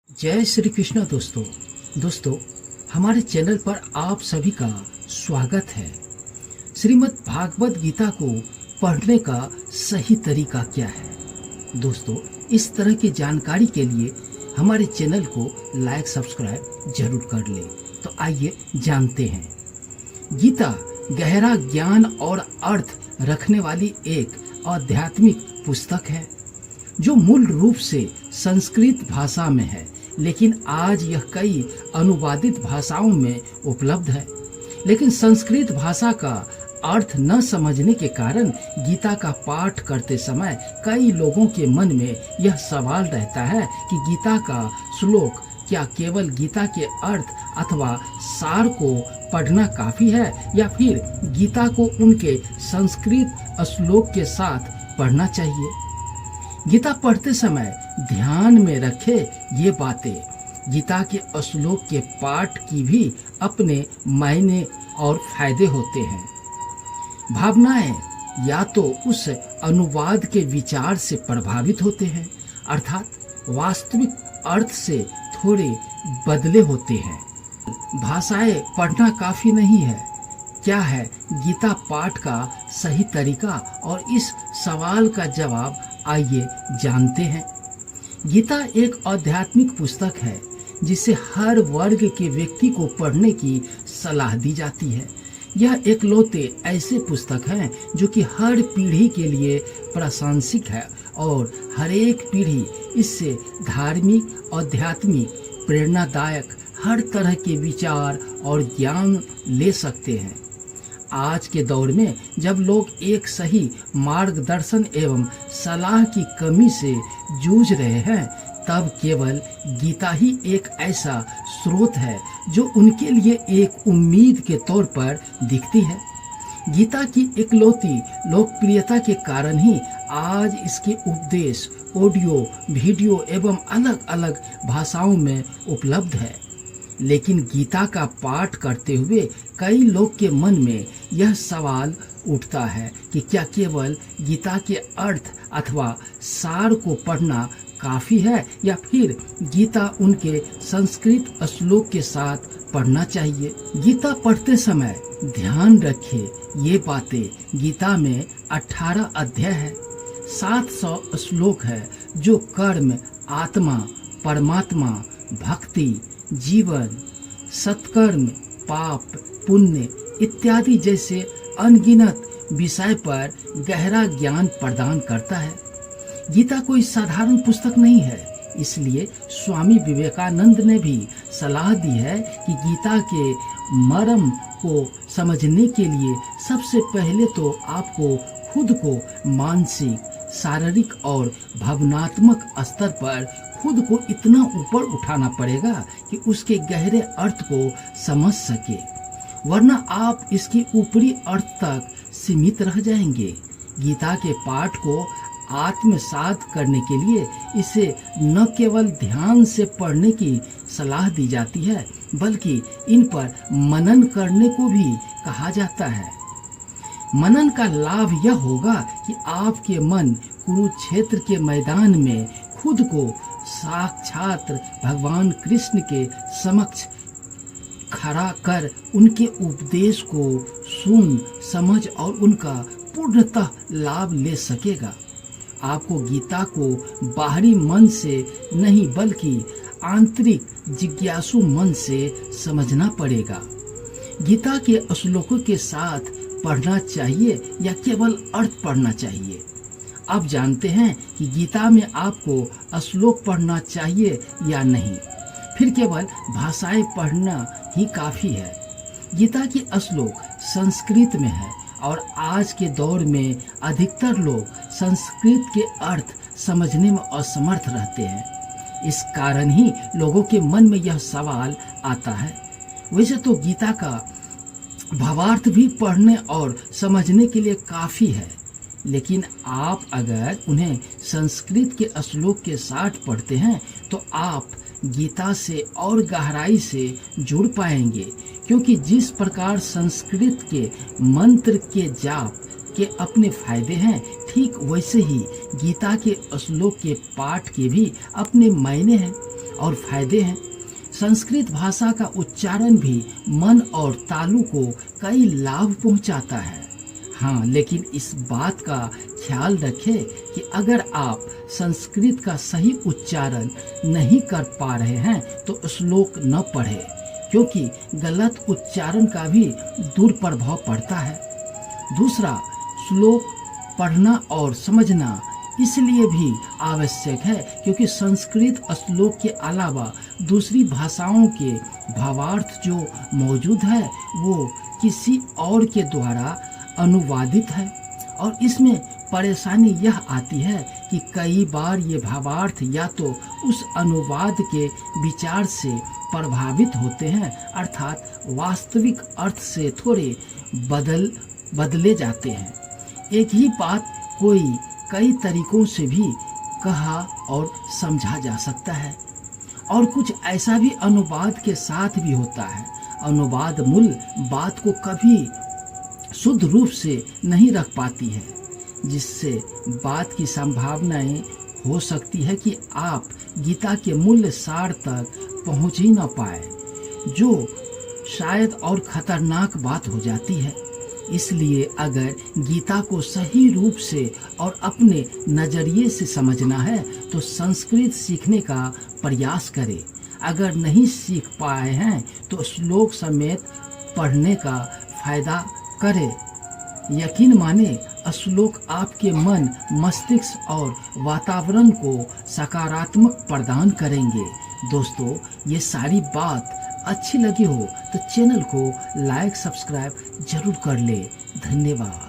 जय श्री कृष्ण दोस्तों हमारे चैनल पर आप सभी का स्वागत है। श्रीमद् भागवत गीता को पढ़ने का सही तरीका क्या है? दोस्तों, इस तरह की जानकारी के लिए हमारे चैनल को लाइक सब्सक्राइब जरूर कर लें। तो आइए जानते हैं। गीता गहरा ज्ञान और अर्थ रखने वाली एक आध्यात्मिक पुस्तक है जो मूल रूप से संस्कृत भाषा में है, लेकिन आज यह कई अनुवादित भाषाओं में उपलब्ध है। लेकिन संस्कृत भाषा का अर्थ न समझने के कारण गीता का पाठ करते समय कई लोगों के मन में यह सवाल रहता है कि गीता का श्लोक क्या केवल गीता के अर्थ अथवा सार को पढ़ना काफी है, या फिर गीता को उनके संस्कृत श्लोक के साथ पढ़ना चाहिए। गीता पढ़ते समय ध्यान में रखे ये बातें। गीता के श्लोक के पाठ की भी अपने मायने और फायदे होते हैं। भावनाएं या तो उस अनुवाद के विचार से प्रभावित होते हैं, अर्थात वास्तविक अर्थ से थोड़े बदले होते हैं। भाषाएं पढ़ना काफी नहीं है। क्या है गीता पाठ का सही तरीका? और इस सवाल का जवाब आइए जानते हैं। गीता एक आध्यात्मिक पुस्तक है जिसे हर वर्ग के व्यक्ति को पढ़ने की सलाह दी जाती है। यह एकलौते ऐसे पुस्तक हैं जो कि हर पीढ़ी के लिए प्रासंगिक है और हर एक पीढ़ी इससे धार्मिक, आध्यात्मिक, प्रेरणादायक हर तरह के विचार और ज्ञान ले सकते हैं। आज के दौर में जब लोग एक सही मार्गदर्शन एवं सलाह की कमी से जूझ रहे हैं, तब केवल गीता ही एक ऐसा स्रोत है जो उनके लिए एक उम्मीद के तौर पर दिखती है। गीता की इकलौती लोकप्रियता के कारण ही आज इसके उपदेश ऑडियो, वीडियो एवं अलग अलग भाषाओं में उपलब्ध है। लेकिन गीता का पाठ करते हुए कई लोग के मन में यह सवाल उठता है कि क्या केवल गीता के अर्थ अथवा सार को पढ़ना काफी है, या फिर गीता उनके संस्कृत श्लोक के साथ पढ़ना चाहिए। गीता पढ़ते समय ध्यान रखें ये बातें। गीता में 18 अध्याय है, 700 श्लोक है जो कर्म, आत्मा, परमात्मा, भक्ति, जीवन, सत्कर्म, पाप, पुण्य इत्यादि जैसे अनगिनत विषय पर गहरा ज्ञान प्रदान करता है। गीता कोई साधारण पुस्तक नहीं है, इसलिए स्वामी विवेकानंद ने भी सलाह दी है कि गीता के मर्म को समझने के लिए सबसे पहले तो आपको खुद को मानसिक, शारीरिक और भावनात्मक स्तर पर खुद को इतना ऊपर उठाना पड़ेगा कि उसके गहरे अर्थ को समझ सके, वरना आप इसके ऊपरी अर्थ तक सीमित रह जाएंगे। गीता के पाठ को आत्मसात करने के लिए इसे न केवल ध्यान से पढ़ने की सलाह दी जाती है, बल्कि इन पर मनन करने को भी कहा जाता है। मनन का लाभ यह होगा कि आपके मन कुरुक्षेत्र के मैदान में खुद को साक्षात भगवान कृष्ण के समक्ष खड़ा कर उनके उपदेश को सुन, समझ और उनका पूर्णतः लाभ ले सकेगा। आपको गीता को बाहरी मन से नहीं बल्कि आंतरिक जिज्ञासु मन से समझना पड़ेगा। गीता के श्लोकों के साथ पढ़ना चाहिए या केवल अर्थ पढ़ना चाहिए? अब जानते हैं कि गीता में आपको श्लोक पढ़ना चाहिए या नहीं, फिर केवल भाषाएं पढ़ना ही काफी है। गीता की श्लोक संस्कृत में है और आज के दौर में अधिकतर लोग संस्कृत के अर्थ समझने में असमर्थ रहते हैं। इस कारण ही लोगों के मन में यह सवाल आता है। वैसे तो गीता का भावार्थ भी पढ़ने और समझने के लिए काफी है, लेकिन आप अगर उन्हें संस्कृत के श्लोक के साथ पढ़ते हैं तो आप गीता से और गहराई से जुड़ पाएंगे, क्योंकि जिस प्रकार संस्कृत के मंत्र के जाप के अपने फायदे हैं, ठीक वैसे ही गीता के श्लोक के पाठ के भी अपने मायने हैं। और फायदे हैं। संस्कृत भाषा का उच्चारण भी मन और तालु को कई लाभ पहुंचाता है। हाँ, लेकिन इस बात का ख्याल रखें कि अगर आप संस्कृत का सही उच्चारण नहीं कर पा रहे हैं तो श्लोक न पढ़ें, क्योंकि गलत उच्चारण का भी दुष्प्रभाव पड़ता है। दूसरा, श्लोक पढ़ना और समझना इसलिए भी आवश्यक है क्योंकि संस्कृत श्लोक के अलावा दूसरी भाषाओं के भावार्थ जो मौजूद है वो किसी और के द्वारा अनुवादित है, और इसमें परेशानी यह आती है कि कई बार ये भावार्थ या तो उस अनुवाद के विचार से प्रभावित होते हैं, अर्थात वास्तविक अर्थ से थोड़े बदले जाते हैं। एक ही बात कोई कई तरीकों से भी कहा और समझा जा सकता है, और कुछ ऐसा भी अनुवाद के साथ भी होता है। अनुवाद मूल बात को कभी शुद्ध रूप से नहीं रख पाती है, जिससे बात की संभावनाएं हो सकती है कि आप गीता के मूल सार तक पहुंच ही न पाए, जो शायद और खतरनाक बात हो जाती है। इसलिए अगर गीता को सही रूप से और अपने नजरिए से समझना है तो संस्कृत सीखने का प्रयास करें। अगर नहीं सीख पाए हैं तो श्लोक समेत पढ़ने का फायदा करें। यकीन माने, श्लोक आपके मन, मस्तिष्क और वातावरण को सकारात्मक प्रदान करेंगे। दोस्तों, ये सारी बात अच्छी लगी हो तो चैनल को लाइक सब्सक्राइब जरूर कर ले। धन्यवाद।